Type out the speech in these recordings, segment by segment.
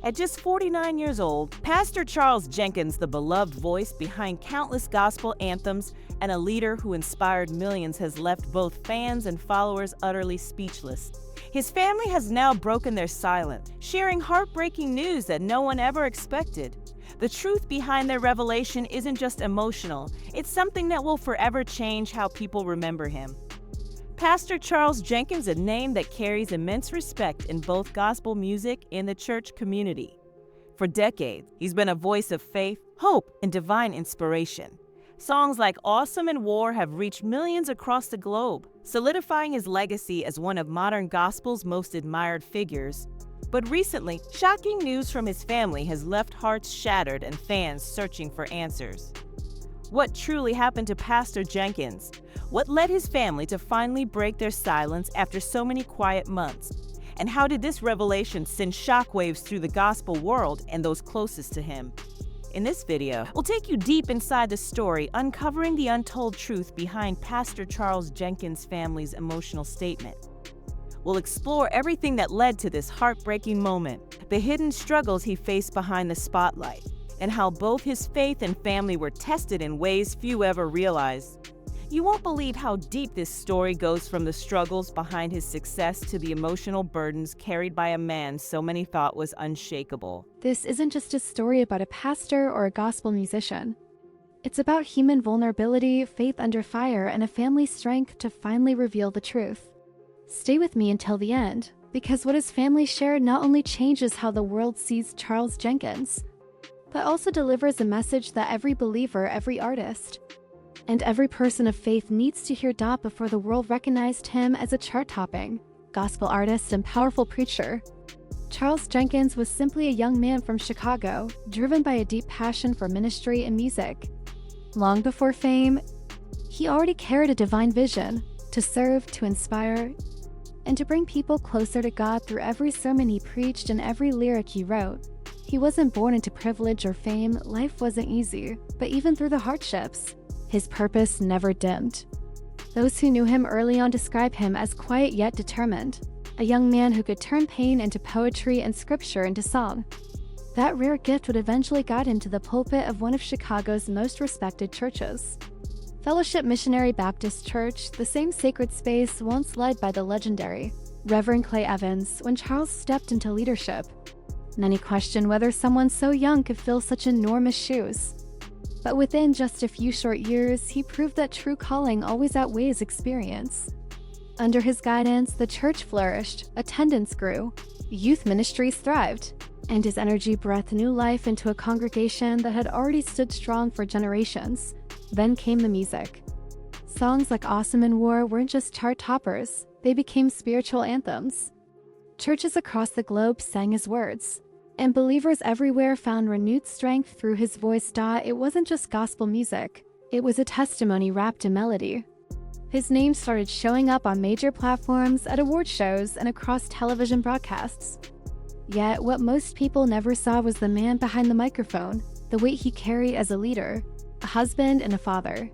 At just 49 years old, Pastor Charles Jenkins, the beloved voice behind countless gospel anthems and a leader who inspired millions, has left both fans and followers utterly speechless. His family has now broken their silence, sharing heartbreaking news that no one ever expected. The truth behind their revelation isn't just emotional, it's something that will forever change how people remember him. Pastor Charles Jenkins, a name that carries immense respect in both gospel music and the church community. For decades, he's been a voice of faith, hope, and divine inspiration. Songs like Awesome and War have reached millions across the globe, solidifying his legacy as one of modern gospel's most admired figures. But recently, shocking news from his family has left hearts shattered and fans searching for answers. What truly happened to Pastor Jenkins? What led his family to finally break their silence after so many quiet months? And how did this revelation send shockwaves through the gospel world and those closest to him? In this video, we'll take you deep inside the story, uncovering the untold truth behind Pastor Charles Jenkins' family's emotional statement. We'll explore everything that led to this heartbreaking moment, the hidden struggles he faced behind the spotlight, and how both his faith and family were tested in ways few ever realized. You won't believe how deep this story goes, from the struggles behind his success to the emotional burdens carried by a man so many thought was unshakable. This isn't just a story about a pastor or a gospel musician. It's about human vulnerability, faith under fire, and a family's strength to finally reveal the truth. Stay with me until the end, because what his family shared not only changes how the world sees Charles Jenkins, but also delivers a message that every believer, every artist, and every person of faith needs to hear before the world recognized him as a chart-topping gospel artist and powerful preacher. Charles Jenkins was simply a young man from Chicago, driven by a deep passion for ministry and music. Long before fame, he already carried a divine vision to serve, to inspire, and to bring people closer to God through every sermon he preached and every lyric he wrote. He wasn't born into privilege or fame. Life wasn't easy, but even through the hardships, his purpose never dimmed. Those who knew him early on describe him as quiet yet determined, a young man who could turn pain into poetry and scripture into song. That rare gift would eventually guide him to the pulpit of one of Chicago's most respected churches, Fellowship Missionary Baptist Church, the same sacred space once led by the legendary Reverend Clay Evans. When Charles stepped into leadership, many questioned whether someone so young could fill such enormous shoes. But within just a few short years, he proved that true calling always outweighs experience. Under his guidance, the church flourished, attendance grew, youth ministries thrived, and his energy breathed new life into a congregation that had already stood strong for generations. Then came the music. Songs like Awesome and War weren't just chart toppers, they became spiritual anthems. Churches across the globe sang his words, and believers everywhere found renewed strength through his voice. It wasn't just gospel music, it was a testimony wrapped in melody. His name started showing up on major platforms, at award shows, and across television broadcasts. Yet, what most people never saw was the man behind the microphone, the weight he carried as a leader, a husband, and a father.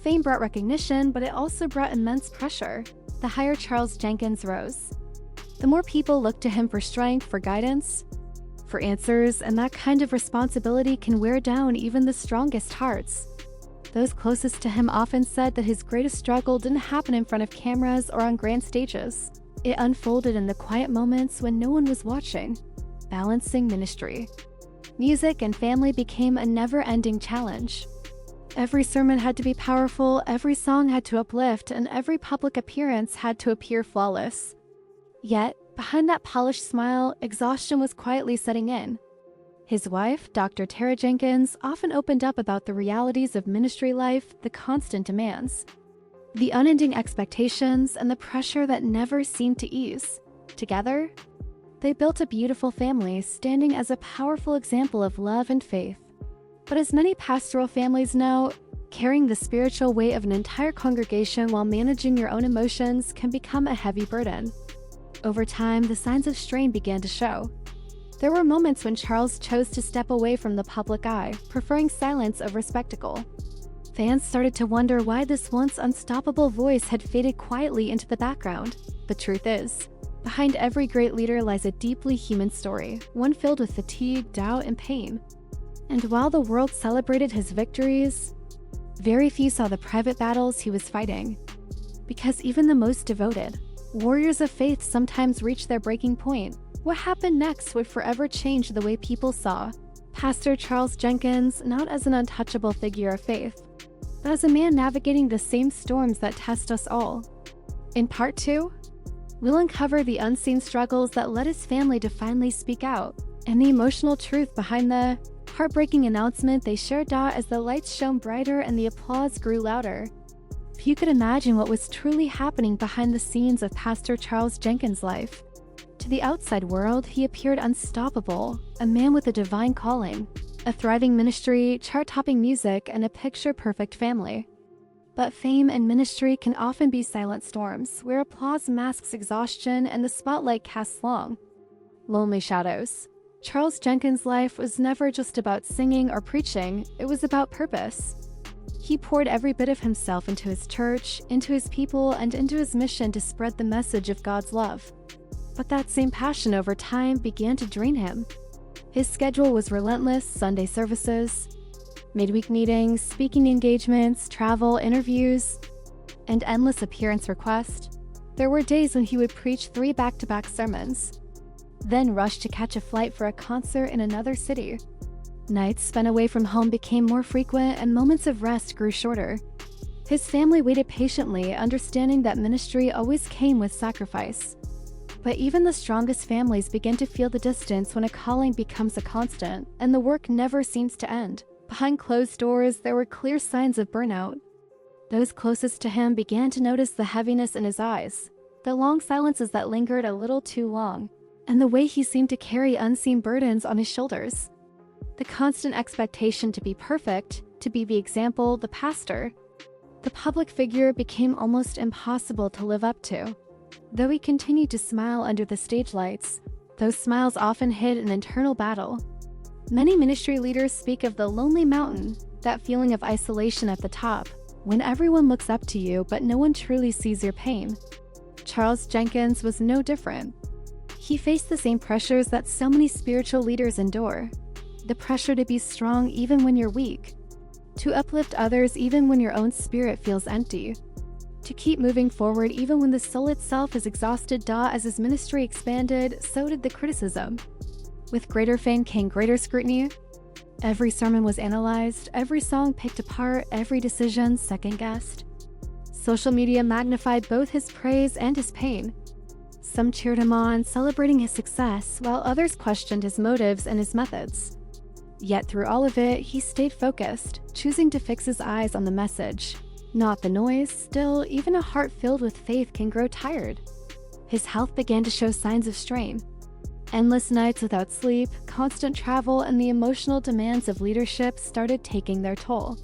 Fame brought recognition, but it also brought immense pressure. The higher Charles Jenkins rose, the more people looked to him for strength, for guidance, for answers, and that kind of responsibility can wear down even the strongest hearts. Those closest to him often said that his greatest struggle didn't happen in front of cameras or on grand stages. It unfolded in the quiet moments when no one was watching. Balancing ministry, music, and family became a never-ending challenge. Every sermon had to be powerful, every song had to uplift, and every public appearance had to appear flawless. Yet, behind that polished smile, exhaustion was quietly setting in. His wife, Dr. Tara Jenkins, often opened up about the realities of ministry life, the constant demands, the unending expectations, and the pressure that never seemed to ease. Together, they built a beautiful family, standing as a powerful example of love and faith. But as many pastoral families know, carrying the spiritual weight of an entire congregation while managing your own emotions can become a heavy burden. Over time, the signs of strain began to show. There were moments when Charles chose to step away from the public eye, preferring silence over spectacle. Fans started to wonder why this once unstoppable voice had faded quietly into the background. The truth is, Behind every great leader lies a deeply human story, one filled with fatigue, doubt, and pain. And while the world celebrated his victories, very few saw the private battles he was fighting. Because even the most devoted warriors of faith sometimes reach their breaking point. What happened next would forever change the way people saw Pastor Charles Jenkins, not as an untouchable figure of faith, but as a man navigating the same storms that test us all. In Part 2, we'll uncover the unseen struggles that led his family to finally speak out, and the emotional truth behind the heartbreaking announcement they shared as the lights shone brighter and the applause grew louder. If you could imagine what was truly happening behind the scenes of Pastor Charles Jenkins' life. To the outside world, he appeared unstoppable, a man with a divine calling, a thriving ministry, chart-topping music, and a picture-perfect family. But fame and ministry can often be silent storms, where applause masks exhaustion and the spotlight casts long, lonely shadows. Charles Jenkins' life was never just about singing or preaching, it was about purpose. He poured every bit of himself into his church, into his people, and into his mission to spread the message of God's love. But that same passion over time began to drain him. His schedule was relentless: Sunday services, midweek meetings, speaking engagements, travel, interviews, and endless appearance requests. There were days when he would preach 3 back-to-back sermons, then rush to catch a flight for a concert in another city. Nights spent away from home became more frequent and moments of rest grew shorter. His family waited patiently, understanding that ministry always came with sacrifice. But even the strongest families begin to feel the distance when a calling becomes a constant, and the work never seems to end. Behind closed doors, there were clear signs of burnout. Those closest to him began to notice the heaviness in his eyes, the long silences that lingered a little too long, and the way he seemed to carry unseen burdens on his shoulders. The constant expectation to be perfect, to be the example, the pastor, the public figure became almost impossible to live up to. Though he continued to smile under the stage lights, those smiles often hid an internal battle. Many ministry leaders speak of the lonely mountain, that feeling of isolation at the top, when everyone looks up to you but no one truly sees your pain. Charles Jenkins was no different. He faced the same pressures that so many spiritual leaders endure. The pressure to be strong even when you're weak, to uplift others even when your own spirit feels empty, to keep moving forward even when the soul itself is exhausted. As his ministry expanded, so did the criticism. With greater fame came greater scrutiny. Every sermon was analyzed, every song picked apart, every decision second-guessed. Social media magnified both his praise and his pain. Some cheered him on, celebrating his success, while others questioned his motives and his methods. Yet through all of it, he stayed focused, choosing to fix his eyes on the message, not the noise. Still, even a heart filled with faith can grow tired. His health began to show signs of strain. Endless nights without sleep, constant travel, and the emotional demands of leadership started taking their toll.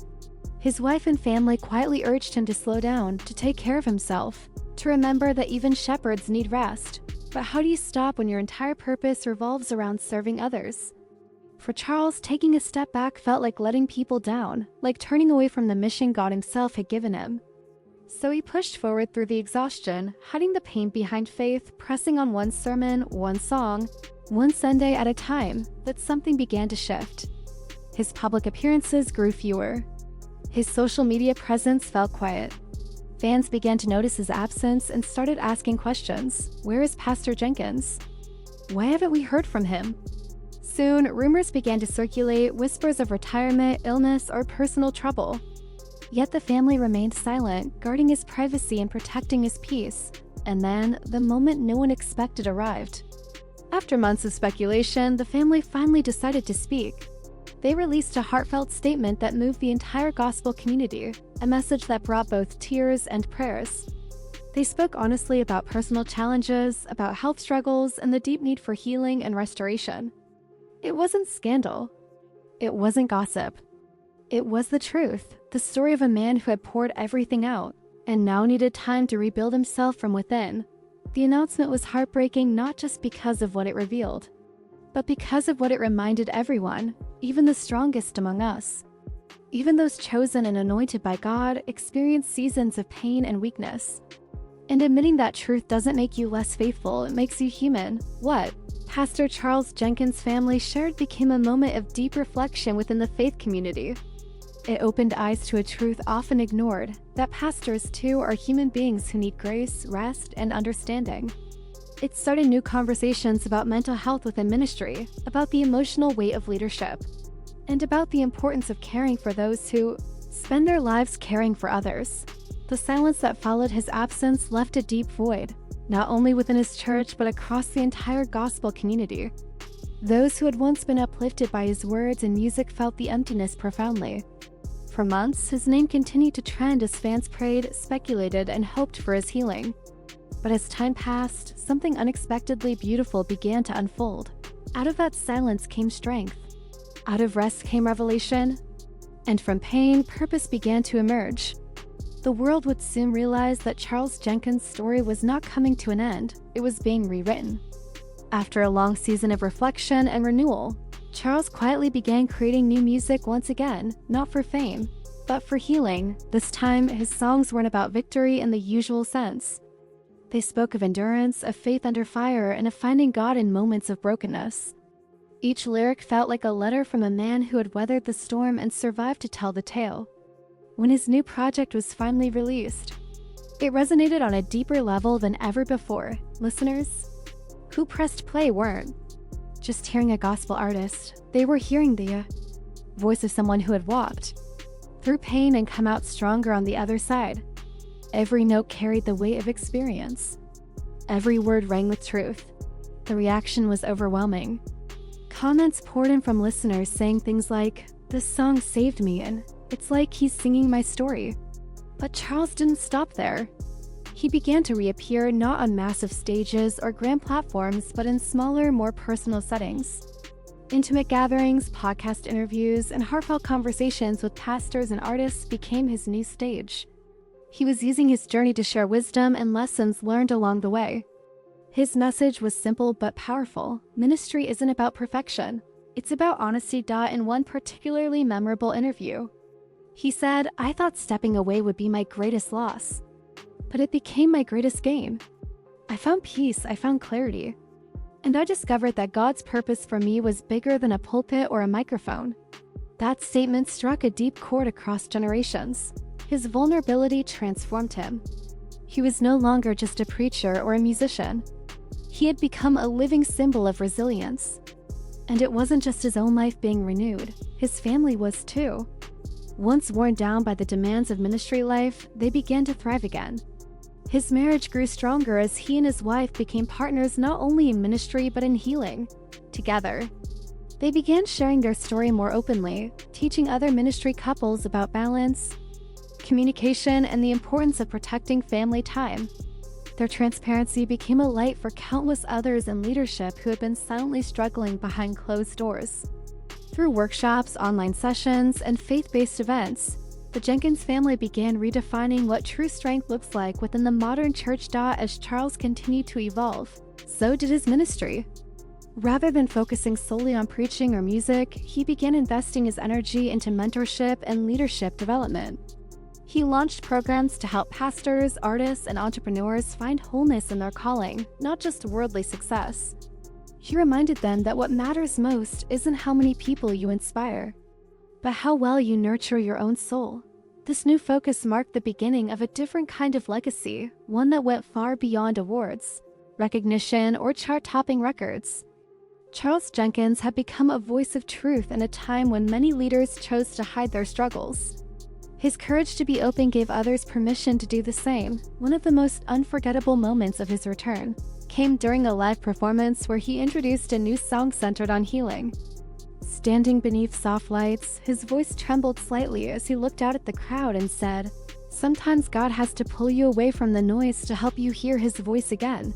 His wife and family quietly urged him to slow down, to take care of himself, to remember that even shepherds need rest. But how do you stop when your entire purpose revolves around serving others? For Charles, taking a step back felt like letting people down, like turning away from the mission God himself had given him. So he pushed forward through the exhaustion, hiding the pain behind faith, pressing on one sermon, one song, one Sunday at a time. But something began to shift. His public appearances grew fewer. His social media presence fell quiet. Fans began to notice his absence and started asking questions. Where is Pastor Jenkins? Why haven't we heard from him? Soon, rumors began to circulate, whispers of retirement, illness, or personal trouble. Yet the family remained silent, guarding his privacy and protecting his peace. And then, the moment no one expected arrived. After months of speculation, the family finally decided to speak. They released a heartfelt statement that moved the entire gospel community, a message that brought both tears and prayers. They spoke honestly about personal challenges, about health struggles, and the deep need for healing and restoration. It wasn't scandal. It wasn't gossip. It was the truth, the story of a man who had poured everything out, and now needed time to rebuild himself from within. The announcement was heartbreaking not just because of what it revealed, but because of what it reminded everyone, even the strongest among us. Even those chosen and anointed by God experienced seasons of pain and weakness. And admitting that truth doesn't make you less faithful, it makes you human. What Pastor Charles Jenkins' family shared became a moment of deep reflection within the faith community. It opened eyes to a truth often ignored, that pastors too are human beings who need grace, rest, and understanding. It started new conversations about mental health within ministry, about the emotional weight of leadership, and about the importance of caring for those who spend their lives caring for others. The silence that followed his absence left a deep void, not only within his church but across the entire gospel community. Those who had once been uplifted by his words and music felt the emptiness profoundly. For months, his name continued to trend as fans prayed, speculated, and hoped for his healing. But as time passed, something unexpectedly beautiful began to unfold. Out of that silence came strength. Out of rest came revelation. And from pain, purpose began to emerge. The world would soon realize that Charles Jenkins' story was not coming to an end, it was being rewritten. After a long season of reflection and renewal, Charles quietly began creating new music once again, not for fame, but for healing. This time, his songs weren't about victory in the usual sense. They spoke of endurance, of faith under fire, and of finding God in moments of brokenness. Each lyric felt like a letter from a man who had weathered the storm and survived to tell the tale. When his new project was finally released, it resonated on a deeper level than ever before. Listeners who pressed play weren't just hearing a gospel artist, they were hearing the voice of someone who had walked through pain and come out stronger on the other side. Every note carried the weight of experience. Every word rang with truth. The reaction was overwhelming. Comments poured in from listeners saying things like, "This song saved me," and "It's like he's singing my story." But Charles didn't stop there. He began to reappear not on massive stages or grand platforms, but in smaller, more personal settings. Intimate gatherings, podcast interviews, and heartfelt conversations with pastors and artists became his new stage. He was using his journey to share wisdom and lessons learned along the way. His message was simple but powerful. Ministry isn't about perfection. It's about honesty. In one particularly memorable interview, he said, "I thought stepping away would be my greatest loss, but it became my greatest gain. I found peace, I found clarity, and I discovered that God's purpose for me was bigger than a pulpit or a microphone." That statement struck a deep chord across generations. His vulnerability transformed him. He was no longer just a preacher or a musician. He had become a living symbol of resilience. And it wasn't just his own life being renewed, his family was too. Once worn down by the demands of ministry life, they began to thrive again. His marriage grew stronger as he and his wife became partners not only in ministry but in healing. Together, they began sharing their story more openly, teaching other ministry couples about balance, communication, and the importance of protecting family time. Their transparency became a light for countless others in leadership who had been silently struggling behind closed doors. Through workshops, online sessions, and faith-based events, the Jenkins family began redefining what true strength looks like within the modern church. As Charles continued to evolve, so did his ministry. Rather than focusing solely on preaching or music, he began investing his energy into mentorship and leadership development. He launched programs to help pastors, artists, and entrepreneurs find wholeness in their calling, not just worldly success. He reminded them that what matters most isn't how many people you inspire, but how well you nurture your own soul. This new focus marked the beginning of a different kind of legacy, one that went far beyond awards, recognition, or chart-topping records. Charles Jenkins had become a voice of truth in a time when many leaders chose to hide their struggles. His courage to be open gave others permission to do the same. One of the most unforgettable moments of his return came during a live performance where he introduced a new song centered on healing. Standing beneath soft lights, his voice trembled slightly as he looked out at the crowd and said, "Sometimes God has to pull you away from the noise to help you hear his voice again."